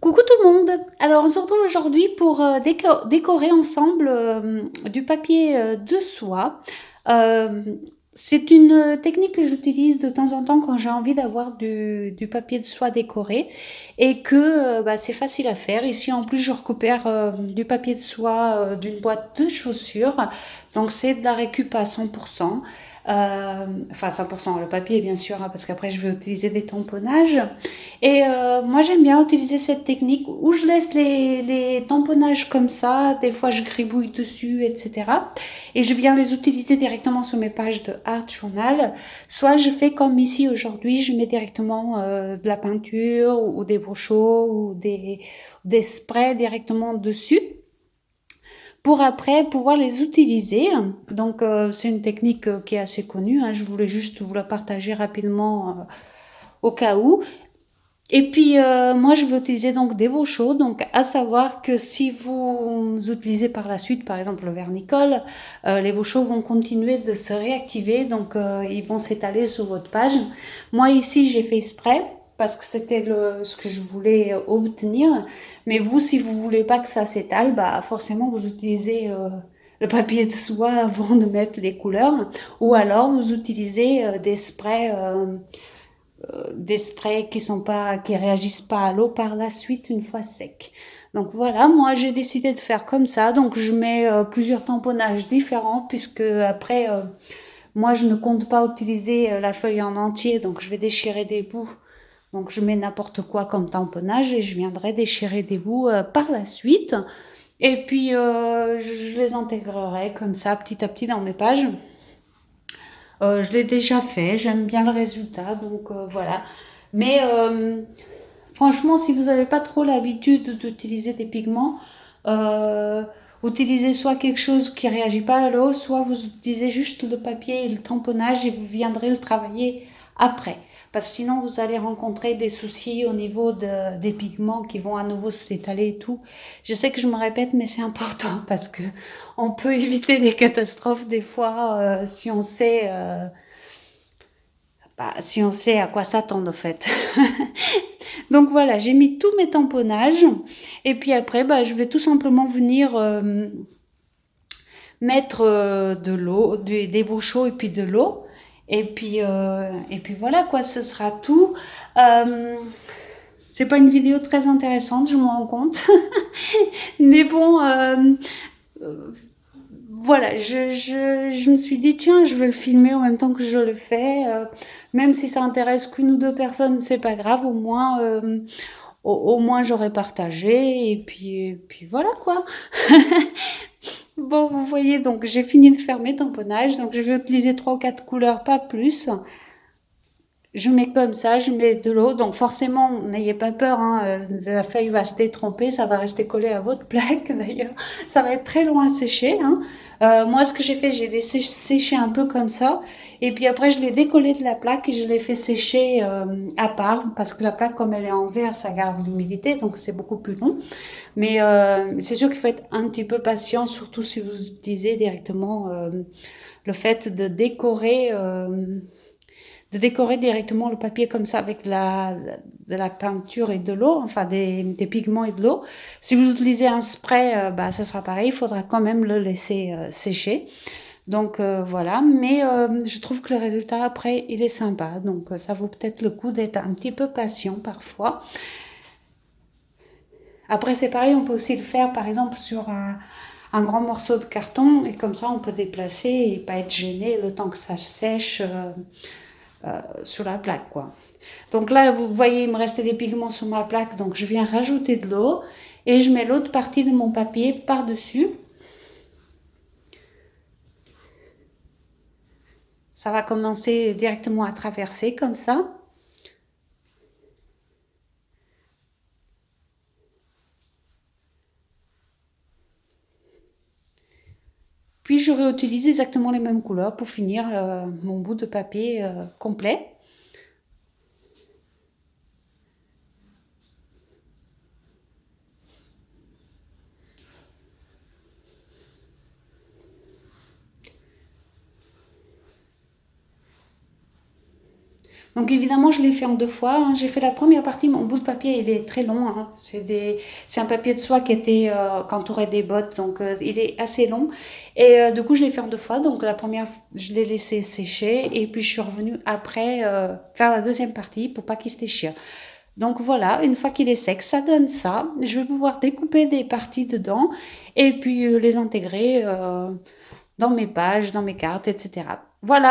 Coucou tout le monde! Alors on se retrouve aujourd'hui pour décorer ensemble du papier de soie. Euh, c'est une technique que j'utilise de temps en temps quand j'ai envie d'avoir du papier de soie décoré et que bah, c'est facile à faire. Ici en plus je récupère du papier de soie d'une boîte de chaussures, donc c'est de la récup à 100%. Enfin 100%, le papier bien sûr, hein, parce qu'après je vais utiliser des tamponnages. Et moi, j'aime bien utiliser cette technique où je laisse les tamponnages comme ça. Des fois, je gribouille dessus, etc. Et je viens les utiliser directement sur mes pages de Art Journal. Soit je fais comme ici aujourd'hui, je mets directement de la peinture ou des brochures ou des sprays directement dessus pour après pouvoir les utiliser. Donc, c'est une technique qui est assez connue, hein. Je voulais juste vous la partager rapidement au cas où. Et puis, moi, je vais utiliser donc des veaux chauds. Donc, à savoir que si vous utilisez par la suite, par exemple, le vernicole, les veaux chauds vont continuer de se réactiver. Donc, ils vont s'étaler sur votre page. Moi, ici, j'ai fait exprès parce que c'était ce que je voulais obtenir. Mais vous, si vous voulez pas que ça s'étale, bah, forcément, vous utilisez le papier de soie avant de mettre les couleurs. Ou alors, vous utilisez des sprays qui réagissent pas à l'eau par la suite une fois sec. Donc voilà, moi j'ai décidé de faire comme ça. Donc je mets plusieurs tamponnages différents puisque après moi je ne compte pas utiliser la feuille en entier, donc je vais déchirer des bouts. Donc je mets n'importe quoi comme tamponnage et je viendrai déchirer des bouts par la suite. Et puis je les intégrerai comme ça petit à petit dans mes pages. Je l'ai déjà fait, j'aime bien le résultat, donc voilà. Mais franchement, si vous n'avez pas trop l'habitude d'utiliser des pigments, euh, utilisez soit quelque chose qui ne réagit pas à l'eau, soit vous utilisez juste le papier et le tamponnage et vous viendrez le travailler après. Parce que sinon, vous allez rencontrer des soucis au niveau des pigments qui vont à nouveau s'étaler et tout. Je sais que je me répète, mais c'est important parce que on peut éviter les catastrophes des fois si on sait à quoi s'attendre en fait. Donc voilà, j'ai mis tous mes tamponnages et puis après, bah, je vais tout simplement venir mettre de l'eau, des bouts chauds et puis de l'eau. Et puis voilà quoi, ce sera tout. Euh, c'est pas une vidéo très intéressante, je m'en rends compte. Mais bon, voilà, je me suis dit, tiens, je vais le filmer en même temps que je le fais. Même si ça intéresse qu'une ou deux personnes, c'est pas grave, au moins j'aurais partagé. Et puis voilà quoi. Bon, vous voyez, donc j'ai fini de faire mes tamponnages. Donc je vais utiliser trois ou quatre couleurs, pas plus. Je mets comme ça, je mets de l'eau. Donc forcément, n'ayez pas peur, hein, la feuille va se détromper, ça va rester collé à votre plaque d'ailleurs. Ça va être très long à sécher, hein. Moi, ce que j'ai fait, j'ai laissé sécher un peu comme ça. Et puis après, je l'ai décollé de la plaque et je l'ai fait sécher à part. Parce que la plaque, comme elle est en verre, ça garde l'humidité, donc c'est beaucoup plus long. Mais c'est sûr qu'il faut être un petit peu patient, surtout si vous utilisez directement le fait de décorer directement le papier comme ça avec de la peinture et de l'eau, enfin des pigments et de l'eau. Si vous utilisez un spray, bah, ça sera pareil, il faudra quand même le laisser sécher. Donc voilà, mais je trouve que le résultat après, il est sympa. Donc ça vaut peut-être le coup d'être un petit peu patient parfois. Après, c'est pareil, on peut aussi le faire par exemple sur un grand morceau de carton et comme ça on peut déplacer et pas être gêné le temps que ça sèche sur la plaque quoi. Donc là, vous voyez, il me restait des pigments sur ma plaque, donc je viens rajouter de l'eau et je mets l'autre partie de mon papier par-dessus. Ça va commencer directement à traverser comme ça. Puis je réutilise exactement les mêmes couleurs pour finir mon bout de papier complet. Donc évidemment, je l'ai fait en 2 fois, hein. J'ai fait la première partie, mon bout de papier, il est très long, hein. C'est un papier de soie qui était qu'entourait des bottes, donc il est assez long. Et du coup, je l'ai fait en 2 fois. Donc la première, je l'ai laissé sécher et puis je suis revenue après faire la deuxième partie pour pas qu'il se déchire. Donc voilà, une fois qu'il est sec, ça donne ça. Je vais pouvoir découper des parties dedans et puis les intégrer dans mes pages, dans mes cartes, etc. Voilà.